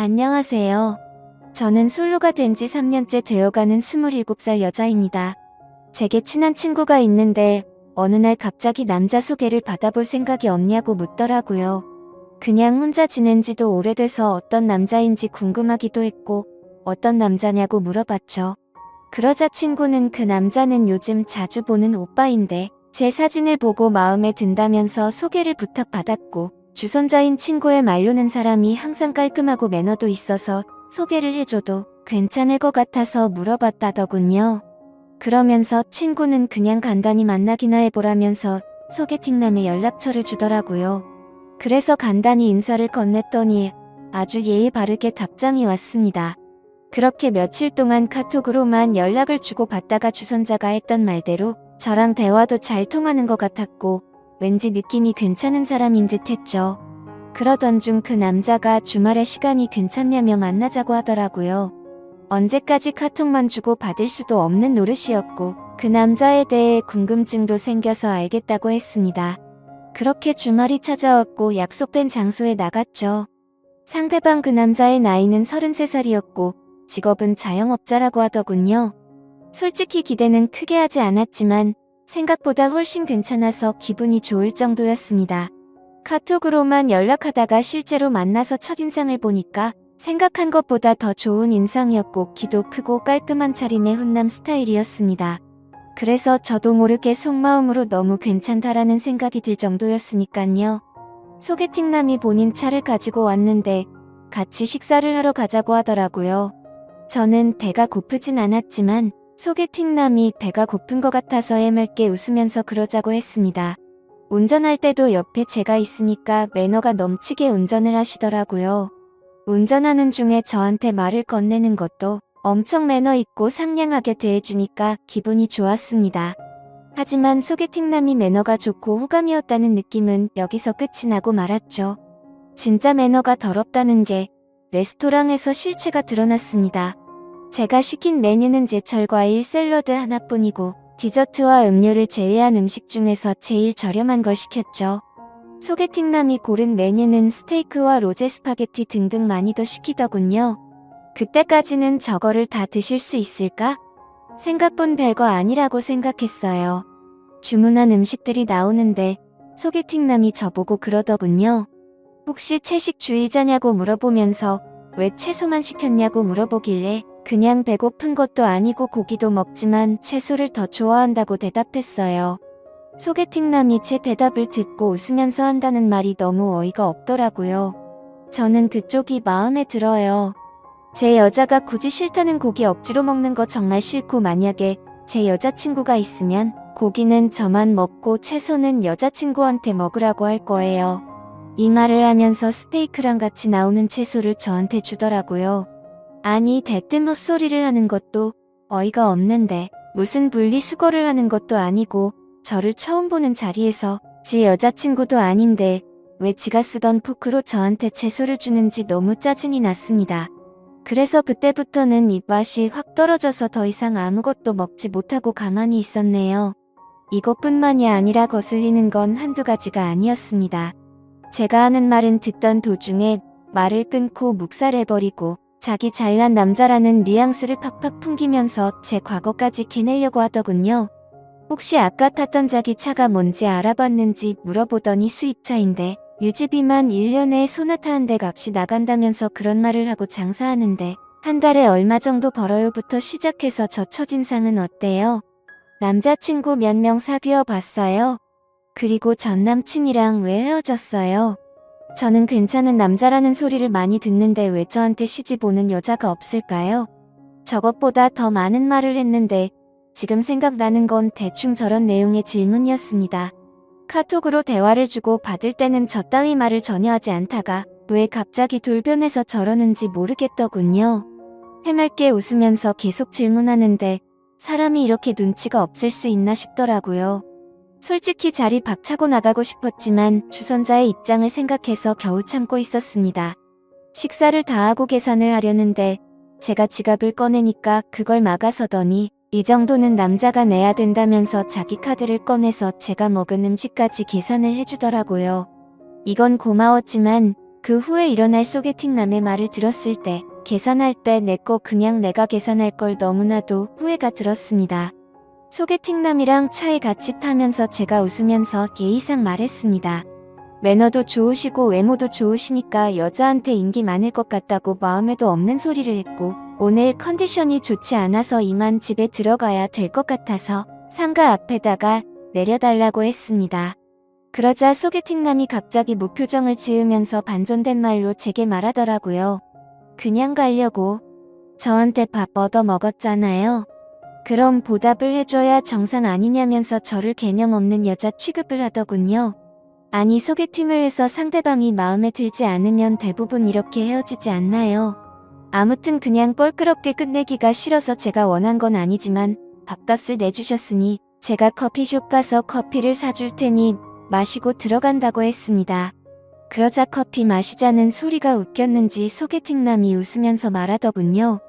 안녕하세요. 저는 솔로가 된 지 3년째 되어가는 27살 여자입니다. 제게 친한 친구가 있는데 어느 날 갑자기 남자 소개를 받아볼 생각이 없냐고 묻더라고요. 그냥 혼자 지낸 지도 오래돼서 어떤 남자인지 궁금하기도 했고 어떤 남자냐고 물어봤죠. 그러자 친구는 그 남자는 요즘 자주 보는 오빠인데 제 사진을 보고 마음에 든다면서 소개를 부탁받았고 주선자인 친구의 말로는 사람이 항상 깔끔하고 매너도 있어서 소개를 해줘도 괜찮을 것 같아서 물어봤다더군요. 그러면서 친구는 그냥 간단히 만나기나 해보라면서 소개팅남의 연락처를 주더라고요. 그래서 간단히 인사를 건넸더니 아주 예의 바르게 답장이 왔습니다. 그렇게 며칠 동안 카톡으로만 연락을 주고받다가 주선자가 했던 말대로 저랑 대화도 잘 통하는 것 같았고 왠지 느낌이 괜찮은 사람인 듯 했죠. 그러던 중 그 남자가 주말에 시간이 괜찮냐며 만나자고 하더라고요. 언제까지 카톡만 주고 받을 수도 없는 노릇이었고 그 남자에 대해 궁금증도 생겨서 알겠다고 했습니다. 그렇게 주말이 찾아왔고 약속된 장소에 나갔죠. 상대방 그 남자의 나이는 33살이었고 직업은 자영업자라고 하더군요. 솔직히 기대는 크게 하지 않았지만 생각보다 훨씬 괜찮아서 기분이 좋을 정도였습니다. 카톡으로만 연락하다가 실제로 만나서 첫인상을 보니까 생각한 것보다 더 좋은 인상이었고 키도 크고 깔끔한 차림의 훈남 스타일이었습니다. 그래서 저도 모르게 속마음으로 너무 괜찮다라는 생각이 들 정도였으니깐요. 소개팅남이 본인 차를 가지고 왔는데 같이 식사를 하러 가자고 하더라고요. 저는 배가 고프진 않았지만 소개팅남이 배가 고픈 것 같아서 해맑게 웃으면서 그러자고 했습니다. 운전할 때도 옆에 제가 있으니까 매너가 넘치게 운전을 하시더라고요. 운전하는 중에 저한테 말을 건네는 것도 엄청 매너 있고 상냥하게 대해주니까 기분이 좋았습니다. 하지만 소개팅남이 매너가 좋고 호감이었다는 느낌은 여기서 끝이 나고 말았죠. 진짜 매너가 더럽다는 게 레스토랑에서 실체가 드러났습니다. 제가 시킨 메뉴는 제철 과일 샐러드 하나뿐이고 디저트와 음료를 제외한 음식 중에서 제일 저렴한 걸 시켰죠. 소개팅남이 고른 메뉴는 스테이크와 로제 스파게티 등등 많이도 시키더군요. 그때까지는 저거를 다 드실 수 있을까? 생각본 별거 아니라고 생각했어요. 주문한 음식들이 나오는데 소개팅남이 저보고 그러더군요. 혹시 채식주의자냐고 물어보면서 왜 채소만 시켰냐고 물어보길래 그냥 배고픈 것도 아니고 고기도 먹지만 채소를 더 좋아한다고 대답했어요. 소개팅남이 제 대답을 듣고 웃으면서 한다는 말이 너무 어이가 없더라고요. 저는 그쪽이 마음에 들어요. 제 여자가 굳이 싫다는 고기 억지로 먹는 거 정말 싫고 만약에 제 여자친구가 있으면 고기는 저만 먹고 채소는 여자친구한테 먹으라고 할 거예요. 이 말을 하면서 스테이크랑 같이 나오는 채소를 저한테 주더라고요. 아니 대뜸 헛소리를 하는 것도 어이가 없는데 무슨 분리수거를 하는 것도 아니고 저를 처음 보는 자리에서 지 여자친구도 아닌데 왜 지가 쓰던 포크로 저한테 채소를 주는지 너무 짜증이 났습니다. 그래서 그때부터는 입맛이 확 떨어져서 더 이상 아무것도 먹지 못하고 가만히 있었네요. 이것뿐만이 아니라 거슬리는 건 한두 가지가 아니었습니다. 제가 하는 말은 듣던 도중에 말을 끊고 묵살해버리고 자기 잘난 남자라는 뉘앙스를 팍팍 풍기면서 제 과거까지 캐내려고 하더군요. 혹시 아까 탔던 자기 차가 뭔지 알아봤는지 물어보더니 수입차인데 유지비만 1년에 소나타 한 대 값이 나간다면서 그런 말을 하고 장사하는데 한 달에 얼마 정도 벌어요부터 시작해서 저 첫인상은 어때요? 남자친구 몇 명 사귀어 봤어요? 그리고 전 남친이랑 왜 헤어졌어요? 저는 괜찮은 남자라는 소리를 많이 듣는데 왜 저한테 시집 오는 여자가 없을까요? 저것보다 더 많은 말을 했는데 지금 생각나는 건 대충 저런 내용의 질문이었습니다. 카톡으로 대화를 주고 받을 때는 저 따위 말을 전혀 하지 않다가 왜 갑자기 돌변해서 저러는지 모르겠더군요. 해맑게 웃으면서 계속 질문하는데 사람이 이렇게 눈치가 없을 수 있나 싶더라고요. 솔직히 자리 박차고 나가고 싶었지만 주선자의 입장을 생각해서 겨우 참고 있었습니다. 식사를 다 하고 계산을 하려는데 제가 지갑을 꺼내니까 그걸 막아서더니 이 정도는 남자가 내야 된다면서 자기 카드를 꺼내서 제가 먹은 음식까지 계산을 해주더라고요. 이건 고마웠지만 그 후에 일어날 소개팅남의 말을 들었을 때 계산할 때 내 거 그냥 내가 계산할 걸 너무나도 후회가 들었습니다. 소개팅남이랑 차에 같이 타면서 제가 웃으면서 예의상 말했습니다. 매너도 좋으시고 외모도 좋으시니까 여자한테 인기 많을 것 같다고 마음에도 없는 소리를 했고 오늘 컨디션이 좋지 않아서 이만 집에 들어가야 될 것 같아서 상가 앞에다가 내려달라고 했습니다. 그러자 소개팅남이 갑자기 무표정을 지으면서 반전된 말로 제게 말하더라고요. 그냥 가려고. 저한테 밥 얻어 먹었잖아요. 그럼 보답을 해줘야 정상 아니냐면서 저를 개념 없는 여자 취급을 하더군요. 아니 소개팅을 해서 상대방이 마음에 들지 않으면 대부분 이렇게 헤어지지 않나요? 아무튼 그냥 껄끄럽게 끝내기가 싫어서 제가 원한 건 아니지만 밥값을 내주셨으니 제가 커피숍 가서 커피를 사줄 테니 마시고 들어간다고 했습니다. 그러자 커피 마시자는 소리가 웃겼는지 소개팅남이 웃으면서 말하더군요.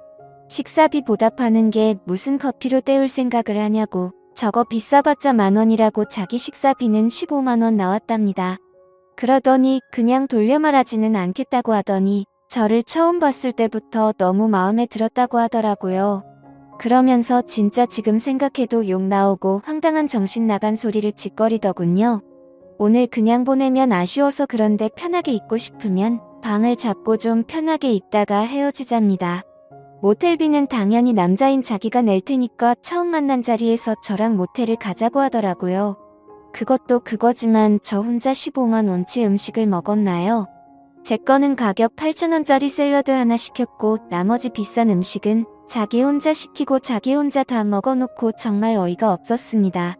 식사비 보답하는 게 무슨 커피로 때울 생각을 하냐고. 저거 비싸봤자 10,000원이라고 자기 식사비는 150,000원 나왔답니다. 그러더니 그냥 돌려 말하지는 않겠다고 하더니 저를 처음 봤을 때부터 너무 마음에 들었다고 하더라고요. 그러면서 진짜 지금 생각해도 욕 나오고 황당한 정신 나간 소리를 짓거리더군요. 오늘 그냥 보내면 아쉬워서 그런데 편하게 있고 싶으면 방을 잡고 좀 편하게 있다가 헤어지자입니다. 모텔비는 당연히 남자인 자기가 낼 테니까 처음 만난 자리에서 저랑 모텔을 가자고 하더라고요. 그것도 그거지만 저 혼자 150,000원치 음식을 먹었나요? 제 거는 가격 8,000원짜리 샐러드 하나 시켰고 나머지 비싼 음식은 자기 혼자 시키고 자기 혼자 다 먹어놓고 정말 어이가 없었습니다.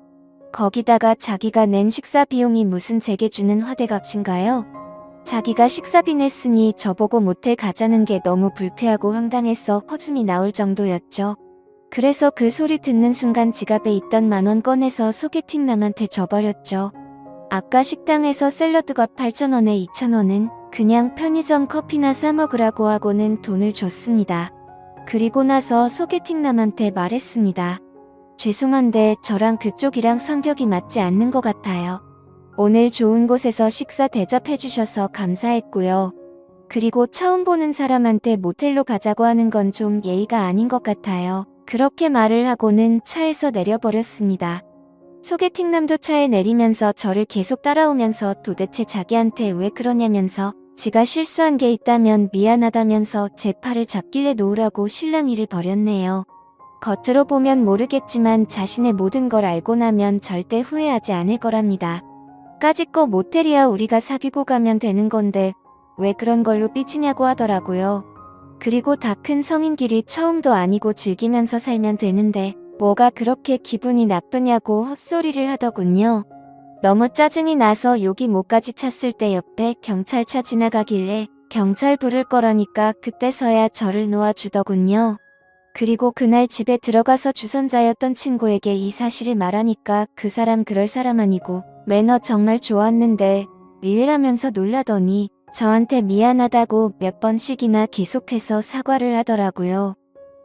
거기다가 자기가 낸 식사 비용이 무슨 제게 주는 화대값인가요? 자기가 식사비 냈으니 저보고 모텔 가자는 게 너무 불쾌하고 황당해서 허즘이 나올 정도였죠. 그래서 그 소리 듣는 순간 지갑에 있던 10,000원 꺼내서 소개팅남한테 줘버렸죠. 아까 식당에서 샐러드가 8,000원에 2,000원은 그냥 편의점 커피나 사 먹으라고 하고는 돈을 줬습니다. 그리고 나서 소개팅남한테 말했습니다. 죄송한데 저랑 그쪽이랑 성격이 맞지 않는 것 같아요. 오늘 좋은 곳에서 식사 대접해주셔서 감사했고요. 그리고 처음 보는 사람한테 모텔로 가자고 하는 건 좀 예의가 아닌 것 같아요. 그렇게 말을 하고는 차에서 내려버렸습니다. 소개팅남도 차에 내리면서 저를 계속 따라오면서 도대체 자기한테 왜 그러냐면서 지가 실수한 게 있다면 미안하다면서 제 팔을 잡길래 놓으라고 실랑이를 벌였네요. 겉으로 보면 모르겠지만 자신의 모든 걸 알고 나면 절대 후회하지 않을 거랍니다. 까짓거 모텔이야 우리가 사귀고 가면 되는 건데 왜 그런 걸로 삐지냐고 하더라고요. 그리고 다 큰 성인끼리 처음도 아니고 즐기면서 살면 되는데 뭐가 그렇게 기분이 나쁘냐고 헛소리를 하더군요. 너무 짜증이 나서 욕이 목까지 찼을 때 옆에 경찰차 지나가길래 경찰 부를 거라니까 그때서야 저를 놓아주더군요. 그리고 그날 집에 들어가서 주선자였던 친구에게 이 사실을 말하니까 그 사람 그럴 사람 아니고 매너 정말 좋았는데 미회라면서 놀라더니 저한테 미안하다고 몇 번씩이나 계속해서 사과를 하더라고요.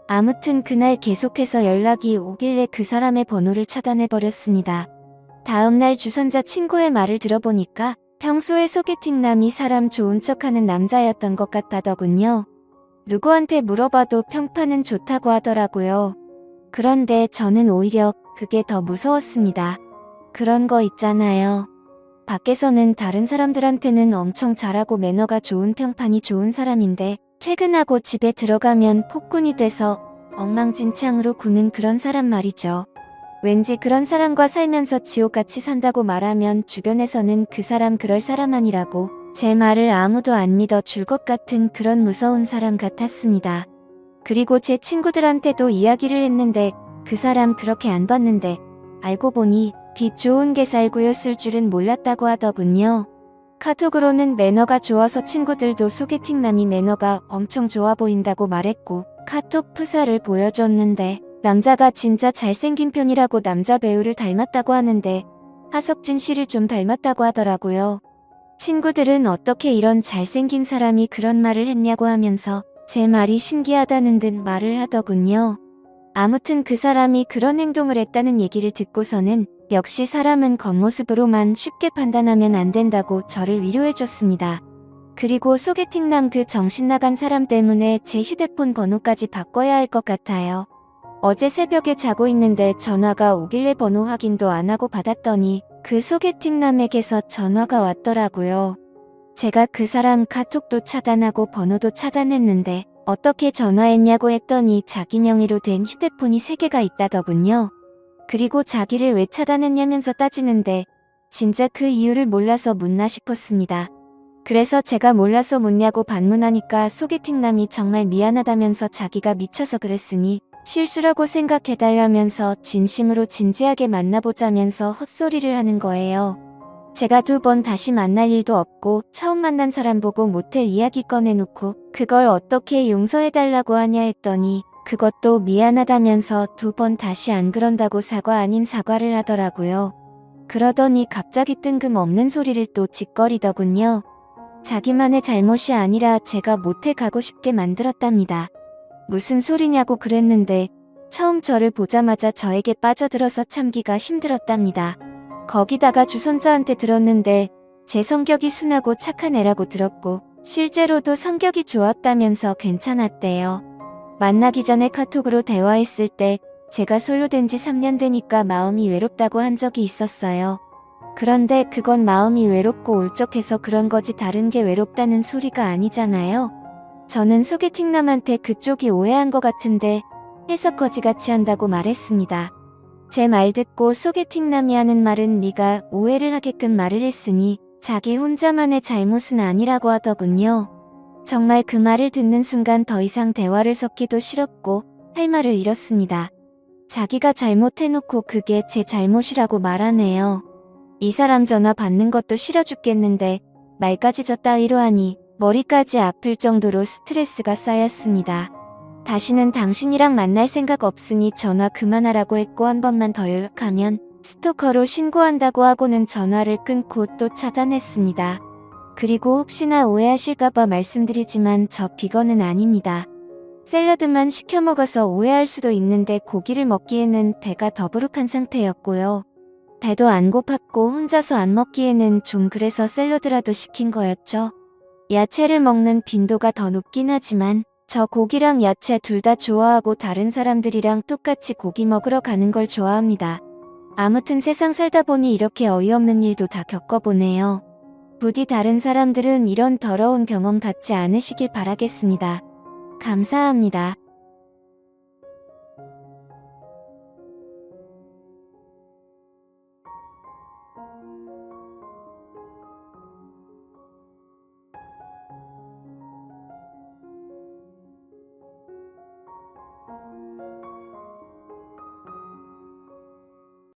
아무튼 그날 계속해서 연락이 오길래 그 사람의 번호를 차단해버렸습니다. 다음날 주선자 친구의 말을 들어보니까 평소에 소개팅남이 사람 좋은 척하는 남자였던 것 같다더군요. 누구한테 물어봐도 평판은 좋다고 하더라고요. 그런데 저는 오히려 그게 더 무서웠습니다. 그런 거 있잖아요. 밖에서는 다른 사람들한테는 엄청 잘하고 매너가 좋은 평판이 좋은 사람인데 퇴근하고 집에 들어가면 폭군이 돼서 엉망진창으로 구는 그런 사람 말이죠. 왠지 그런 사람과 살면서 지옥같이 산다고 말하면 주변에서는 그 사람 그럴 사람 아니라고 제 말을 아무도 안 믿어줄 것 같은 그런 무서운 사람 같았습니다. 그리고 제 친구들한테도 이야기를 했는데 그 사람 그렇게 안 봤는데 알고 보니 빚 좋은 개살구였을 줄은 몰랐다고 하더군요. 카톡으로는 매너가 좋아서 친구들도 소개팅남이 매너가 엄청 좋아 보인다고 말했고 카톡 프사를 보여줬는데 남자가 진짜 잘생긴 편이라고 남자 배우를 닮았다고 하는데 하석진 씨를 좀 닮았다고 하더라고요. 친구들은 어떻게 이런 잘생긴 사람이 그런 말을 했냐고 하면서 제 말이 신기하다는 듯 말을 하더군요. 아무튼 그 사람이 그런 행동을 했다는 얘기를 듣고서는 역시 사람은 겉모습으로만 쉽게 판단하면 안 된다고 저를 위로해줬습니다. 그리고 소개팅남 그 정신나간 사람 때문에 제 휴대폰 번호까지 바꿔야 할 것 같아요. 어제 새벽에 자고 있는데 전화가 오길래 번호 확인도 안 하고 받았더니 그 소개팅남에게서 전화가 왔더라고요. 제가 그 사람 카톡도 차단하고 번호도 차단했는데 어떻게 전화했냐고 했더니 자기 명의로 된 휴대폰이 3개가 있다더군요. 그리고 자기를 왜 차단했냐면서 따지는데 진짜 그 이유를 몰라서 묻나 싶었습니다. 그래서 제가 몰라서 묻냐고 반문하니까 소개팅남이 정말 미안하다면서 자기가 미쳐서 그랬으니 실수라고 생각해달라면서 진심으로 진지하게 만나보자면서 헛소리를 하는 거예요. 제가 2번 다시 만날 일도 없고 처음 만난 사람 보고 모텔 이야기 꺼내놓고 그걸 어떻게 용서해달라고 하냐 했더니 그것도 미안하다면서 2번 다시 안 그런다고 사과 아닌 사과를 하더라고요. 그러더니 갑자기 뜬금없는 소리를 또 짓거리더군요. 자기만의 잘못이 아니라 제가 모텔 가고 싶게 만들었답니다. 무슨 소리냐고 그랬는데 처음 저를 보자마자 저에게 빠져들어서 참기가 힘들었답니다. 거기다가 주선자한테 들었는데 제 성격이 순하고 착한 애라고 들었고 실제로도 성격이 좋았다면서 괜찮았대요. 만나기 전에 카톡으로 대화했을 때 제가 솔로 된 지 3년 되니까 마음이 외롭다고 한 적이 있었어요. 그런데 그건 마음이 외롭고 울적해서 그런 거지 다른 게 외롭다는 소리가 아니잖아요. 저는 소개팅남한테 그쪽이 오해한 것 같은데 해석 거지같이 한다고 말했습니다. 제 말 듣고 소개팅남이 하는 말은 네가 오해를 하게끔 말을 했으니 자기 혼자만의 잘못은 아니라고 하더군요. 정말 그 말을 듣는 순간 더 이상 대화를 섞기도 싫었고 할 말을 잃었습니다. 자기가 잘못해놓고 그게 제 잘못이라고 말하네요. 이 사람 전화 받는 것도 싫어 죽겠는데 말까지 저 따위로 하니 머리까지 아플 정도로 스트레스가 쌓였습니다. 다시는 당신이랑 만날 생각 없으니 전화 그만하라고 했고 한 번만 더 연락하면 스토커로 신고한다고 하고는 전화를 끊고 또 차단했습니다. 그리고 혹시나 오해하실까봐 말씀드리지만 저 비건은 아닙니다. 샐러드만 시켜 먹어서 오해할 수도 있는데 고기를 먹기에는 배가 더부룩한 상태였고요. 배도 안 고팠고 혼자서 안 먹기에는 좀 그래서 샐러드라도 시킨 거였죠. 야채를 먹는 빈도가 더 높긴 하지만 저 고기랑 야채 둘 다 좋아하고 다른 사람들이랑 똑같이 고기 먹으러 가는 걸 좋아합니다. 아무튼 세상 살다 보니 이렇게 어이없는 일도 다 겪어보네요. 부디 다른 사람들은 이런 더러운 경험 갖지 않으시길 바라겠습니다. 감사합니다.